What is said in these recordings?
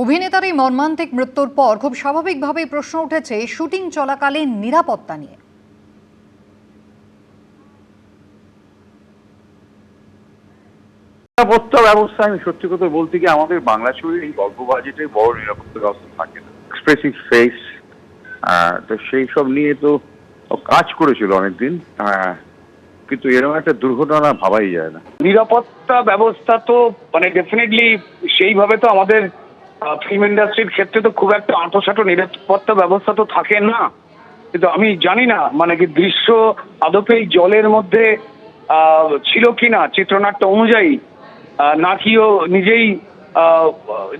অভিনেতার এই মর্মান্তিক মৃত্যুর পর খুব স্বাভাবিকভাবেই প্রশ্ন উঠেছে শুটিং চলাকালীন নিরাপত্তা নিয়ে। নিরাপত্তা ব্যবস্থা, আমি সত্যি কথা বলতে গিয়ে আমাদের বাংলা ছবির এই গল্প বাজেটে বড় নিরাপত্তা ব্যবস্থা থাকে না। এক্সপ্রেসিভ ফেস, তো সেই সব নিয়ে তো কাজ করেছিল অনেকদিন, কিন্তু এরকম একটা দুর্ঘটনা ভাবাই যায় না। নিরাপত্তা ব্যবস্থা তো মানে ডেফিনেটলি সেইভাবে তো আমাদের ফিল্ম ইন্ডাস্ট্রির ক্ষেত্রে তো খুব একটা আঁটোসাঁটো নিরাপত্তা ব্যবস্থা তো থাকে না। কিন্তু আমি জানি না মানে কি দৃশ্য আদপে এই জলের মধ্যে ছিল কিনা চিত্রনাট্য অনুযায়ী, নাকিও নিজেই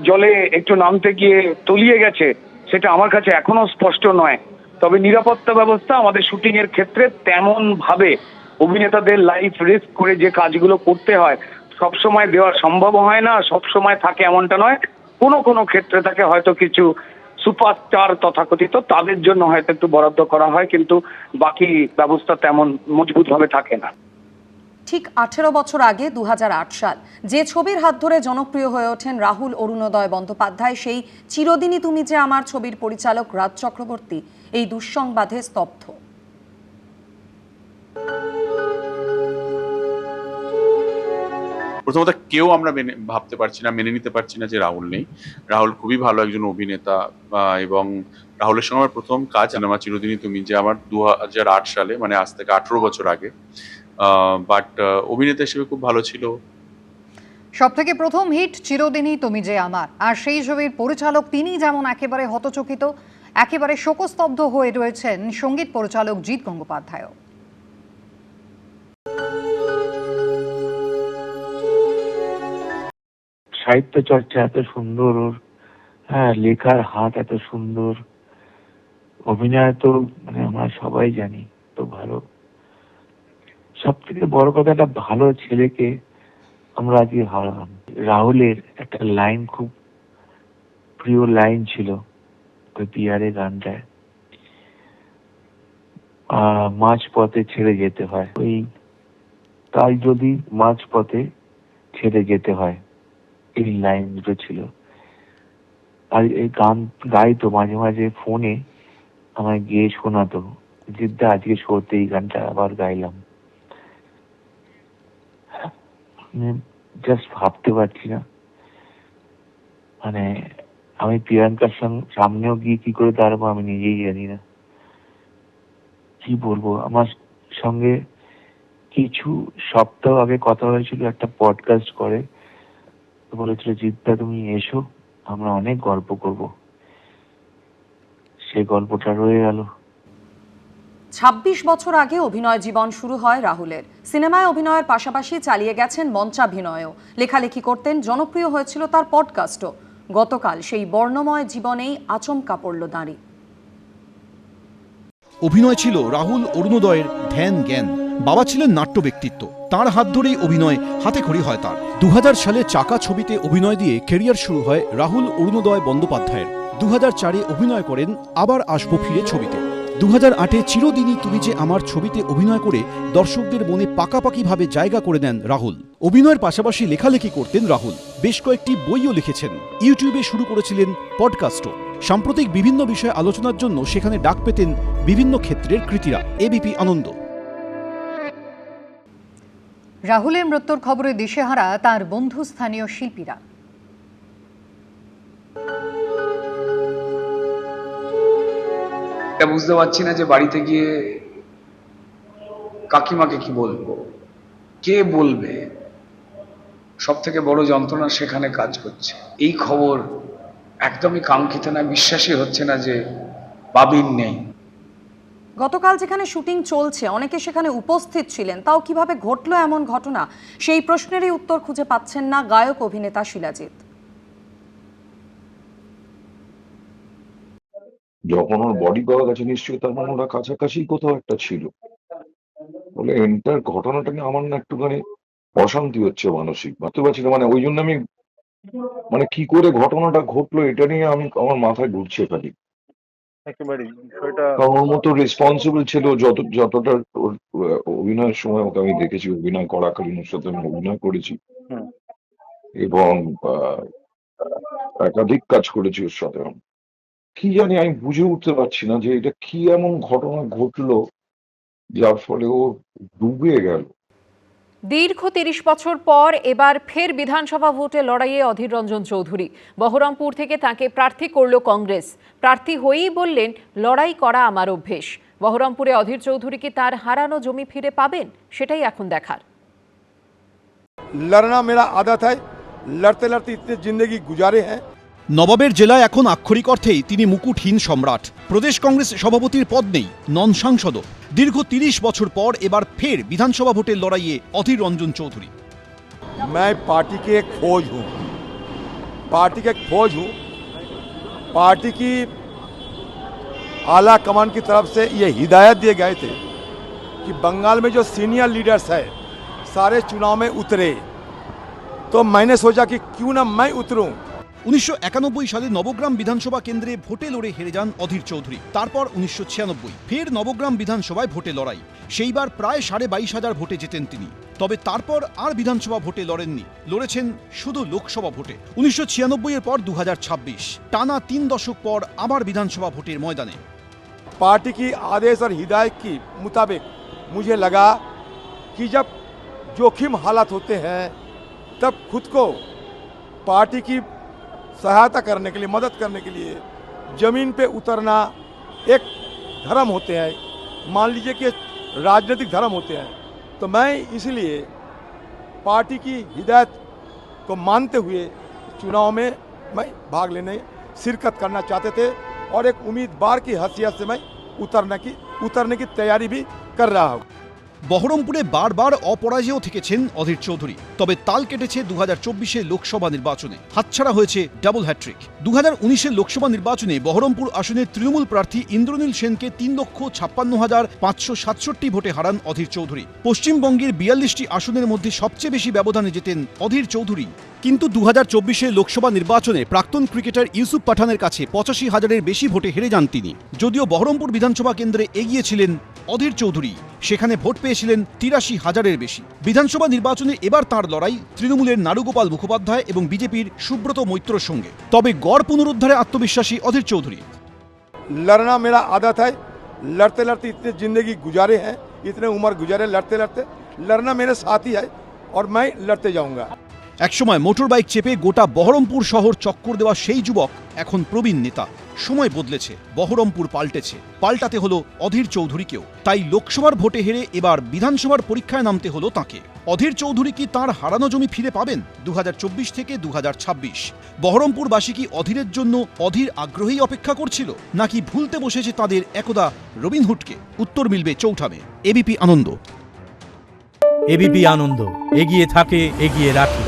জলে একটু নামতে গিয়ে তলিয়ে গেছে, সেটা আমার কাছে এখনো স্পষ্ট নয়। তবে নিরাপত্তা ব্যবস্থা আমাদের শুটিং এর ক্ষেত্রে তেমন ভাবে অভিনেতাদের লাইফ রিস্ক করে যে কাজগুলো করতে হয় সবসময় দেওয়া সম্ভব হয় না, সবসময় থাকে এমনটা নয়। কোনো কোনো ক্ষেত্রে থাকে হয়তো কিছু সুপারস্টার তথাকথিত, তাদের জন্য হয়তো একটু বরাদ্দ করা হয়, কিন্তু বাকি ব্যবস্থা তেমন মজবুত ভাবে থাকে না। ঠিক 18 বছর আগে 2008 সাল যে ছবির হাত ধরে জনপ্রিয় হয়ে ওঠেন রাহুল অরুণোদয় বন্দ্যোপাধ্যায়, সেই চিরদিনই তুমি যে আমার ছবির পরিচালক রাজ চক্রবর্তী এই দুঃসংবাদে স্তব্ধ। প্রথমত কেউ আমরা ভাবতে পারছি না, মেনে নিতে পারছি না যে রাহুল নেই। রাহুল খুবই ভালো একজন অভিনেতা, এবং রাহুলের সঙ্গে আমার প্রথম কাজ সিনেমা চিরদিনই তুমি যে আমার 2008 সালে, মানে আজ থেকে 18 বছর আগে। বাট অভিনেতা হিসেবে খুব ভালো ছিল। সব থেকে প্রথম হিট চিরদিনই তুমি যে আমার, আর সেই ছবির পরিচালক তিনি যেমন একেবারে হতচকিত, একেবারে শোকস্তব্ধ হয়ে রয়েছেন সঙ্গীত পরিচালক জিৎ গঙ্গোপাধ্যায়। সাহিত্য চর্চা এত সুন্দর ওর, লেখার হাত এত সুন্দর, অভিনয় তো মানে আমরা সবাই জানি তো ভালো। সব থেকে বড় কথা, একটা ভালো ছেলেকে আমরা আজকে হারালাম। রাহুলের একটা লাইন, খুব প্রিয় লাইন ছিল ওই পিয়ারে গানটায়, মাঝ পথে ছেড়ে যেতে হয়, ওই তাই যদি মাঝ পথে ছেড়ে যেতে হয়, এই লাইন দুটো ছিল। আর এই গান গাইতো মাঝে মাঝে ফোনে আমায় গিয়ে শোনাতো, জিদ্দা আজকে শোতে এই গানটা আবার গাইলাম। জাস্ট ভাবতে পারছি না, মানে আমি প্রিয়াঙ্কার সামনেও গিয়ে কি করে দাঁড়াবো আমি নিজেই জানি না। কি বলবো, আমার সঙ্গে কিছু সপ্তাহ আগে কথা হয়েছিল, একটা পডকাস্ট করে বলেছিল জিদ্দা তুমি এসো, আমরা অনেক গল্প করব। সেই গল্পটা রয়ে গেল। 26 বছর আগে অভিনয় জীবন শুরু হয় রাহুলের। সিনেমায় অভিনয়ের পাশাপাশি চালিয়ে গেছেন মঞ্চাভিনয়ও, লেখালেখি করতেন, জনপ্রিয় হয়েছিল তার পডকাস্টও। গতকাল সেই বর্ণময় জীবনেই আচমকা পড়ল দাঁড়ি। অভিনয় ছিল রাহুল অরুণোদয়ের ধ্যান জ্ঞান। বাবা ছিলেন নাট্য ব্যক্তিত্ব, তাঁর হাত ধরেই অভিনয় হাতেখড়ি হয় তার। 2000 সালে চাকা ছবিতে অভিনয় দিয়ে ক্যারিয়ার শুরু হয় রাহুল অরুণোদয় বন্দ্যোপাধ্যায়ের। 2004-এ অভিনয় করেন আবার আসবো ফিরে ছবিতে। 2008-এ চিরদিনই তুমি যে আমার ছবিতে অভিনয় করে দর্শকদের মনে পাকাপাকিভাবে জায়গা করে নেন রাহুল। অভিনয়ের পাশাপাশি লেখালেখি করতেন রাহুল, বেশ কয়েকটি বইও লিখেছেন। ইউটিউবে শুরু করেছিলেন পডকাস্টও। সাম্প্রতিক বিভিন্ন বিষয়ে আলোচনার জন্য সেখানে ডাক পেতেন বিভিন্ন ক্ষেত্রের কৃতীরা। এবিপি আনন্দ। রাহুলের মৃত্যুর খবরে দিশেহারা তার বন্ধু স্থানীয় শিল্পীরা। বুঝতে পারছি না যে বাড়িতে গিয়ে কাকিমাকে কি বলবো, কে বলবে। সব থেকে বড় যন্ত্রণা সেখানে কাজ করছে। এই খবর একদমই কাঙ্ক্ষিত না, বিশ্বাসই হচ্ছে না যে বাবিন নেই। গতকাল যেখানে শুটিং চলছে অনেকে সেখানে উপস্থিত ছিলেন, তাও কিভাবে ঘটলো এমন ঘটনা, সেই প্রশ্নেরই উত্তর খুঁজে পাচ্ছেন না গায়ক অভিনেতা শিলাজিৎ। যখন ওর বডি পাওয়া গেছে নিশ্চয়ই তার মানে ওরা কাছাকাছি কোথাও একটা ছিল বলে এন্টার ঘটনাটা নিয়ে আমার না একটুখানি অশান্তি হচ্ছে মানসিক, ভাবতে পারছি না। মানে ওই জন্য আমি মানে কি করে ঘটনাটা ঘটলো এটা নিয়ে আমি আমার মাথায় ঘুরছে খালি। কারণ ওর মতো রেসপন্সিবল ছিল, যতটা ওর অভিনয়ের সময় ওকে আমি দেখেছি, অভিনয় করাকালীন ওর সাথে আমি অভিনয় করেছি এবং একাধিক কাজ করেছি ওর সাথে আমি। কি জানি আমি বুঝে উঠতে পারছি না যে এটা কি এমন ঘটনা ঘটলো যার ফলে ও ডুবে গেল। দীর্ঘ ৩০ বছর পর এবার ফের বিধানসভা ভোটে লড়াইয়ে অধীর রঞ্জন চৌধুরী। বহরমপুর থেকে তাকে প্রার্থী করল কংগ্রেস। প্রার্থী হয়েই বললেন, লড়াই করা আমার অভ্যেস। বহরমপুরে অধীর চৌধুরী কি তার হারানো জমি ফিরে পাবেন, সেটাই এখন দেখার। लड़ना मेरा आदत है, लड़ते लड़ते इतने जिंदगी गुजारे हैं। নবাবের জেলায় এখন আক্ষরিক অর্থেই তিনি মুকুটহীন সম্রাট। প্রদেশ কংগ্রেস সভাপতির পদ নেই, নন সাংসদও। দীর্ঘ ৩০ বছর পর এবার ফের বিধানসভা ভোটের লড়াইয়ে অধীর রঞ্জন চৌধুরী। मैं पार्टी के एक फौज हूँ, पार्टी का एक फौज हूँ। पार्टी की आला कमान की तरफ से ये हिदायत दिए गए थे कि बंगाल में जो सीनियर लीडर्स है सारे चुनाव में उतरे, तो मैंने सोचा कि क्यों ना मैं उतरूं। 1991 সালে নবগ্রাম বিধানসভা কেন্দ্রে ভোটে লড়ে হেরে যান অধীর চৌধুরী। তারপর 1996 ফের নবগ্রাম বিধানসভায় ভোটে লড়াই। সেইবার প্রায় 22,500 ভোটে জেতেন তিনি। তবে তারপর আর বিধানসভা ভোটে লড়েননি, লড়েছেন শুধু লোকসভা ভোটে। 1996 এর পর 2026, টানা 3 দশক পর আবার বিধানসভা ভোটের ময়দানে। पार्टी की आदेश और हिदायत के मुताबिक मुझे लगा कि जब जोखिम हालात होते हैं तब खुद को पार्टी की सहायता करने के लिए, मदद करने के लिए जमीन पे उतरना एक धर्म होते हैं, मान लीजिए कि राजनीतिक धर्म होते हैं। तो मैं इसलिए पार्टी की हिदायत को मानते हुए चुनाव में मैं भाग लेने, शिरकत करना चाहते थे और एक उम्मीदवार की हैसियत से मैं उतरने की तैयारी भी कर रहा हूँ। বহরমপুরে বারবার অপরাজেয় থেকেছেন অধীর চৌধুরী। তবে তাল কেটেছে 2024 লোকসভা নির্বাচনে, হাতছাড়া হয়েছে ডাবল হ্যাট্রিক। 2019 লোকসভা নির্বাচনে বহরমপুর আসনে তৃণমূল প্রার্থী ইন্দ্রনীল সেনকে 3,56,567 ভোটে হারান অধীর চৌধুরী। পশ্চিমবঙ্গের 42টি আসনের মধ্যে সবচেয়ে বেশি ব্যবধানে জেতেন অধীর চৌধুরী। কিন্তু 2024 লোকসভা নির্বাচনে প্রাক্তন ক্রিকেটার ইউসুফ পাঠানের কাছে 85,000-এর বেশি ভোটে হেরে যান তিনি। যদিও বহরমপুর বিধানসভা কেন্দ্রে এগিয়েছিলেন অধীর চৌধুরী, সেখানে ভোট পেয়েছিলেন 83,000-এর বেশি। বিধানসভা নির্বাচনে এবার তাঁর লড়াই তৃণমূলের নারুগোপাল মুখোপাধ্যায় এবং বিজেপির সুব্রত মৈত্রর সঙ্গে। তবে গড় পুনরুদ্ধারে আত্মবিশ্বাসী অধীর চৌধুরী। लड़ना मेरा आदत है, लड़ते लड़ते इतने जिंदगी गुजारे हैं, इतने उम्र गुजारे लड़ते लड़ते। लड़ना मेरे साथी है और मैं लड़ते जाऊंगा। একসময় মোটর বাইক চেপে গোটা বহরমপুর শহর চক্কর দেওয়া সেই যুবক এখন প্রবীণ নেতা। সময় বদলেছে, বহরমপুর পাল্টেছে, পাল্টাতে হলো অধীর চৌধুরীকেও। তাই লোকসভার ভোটে হেরে এবার বিধানসভার পরীক্ষায় নামতে হলো তাঁকে। অধীর চৌধুরী কি তাঁর হারানো জমি ফিরে পাবেন 2024 থেকে 2026? বহরমপুরবাসী কি অধীরের জন্য অধীর আগ্রহী অপেক্ষা করছিল, নাকি ভুলতে বসেছে তাদের একদা রবিনহুডকে? উত্তর মিলবে চৌঠামে। এবিপি আনন্দ। এবিপি আনন্দ, এগিয়ে থাকে, এগিয়ে রাখে।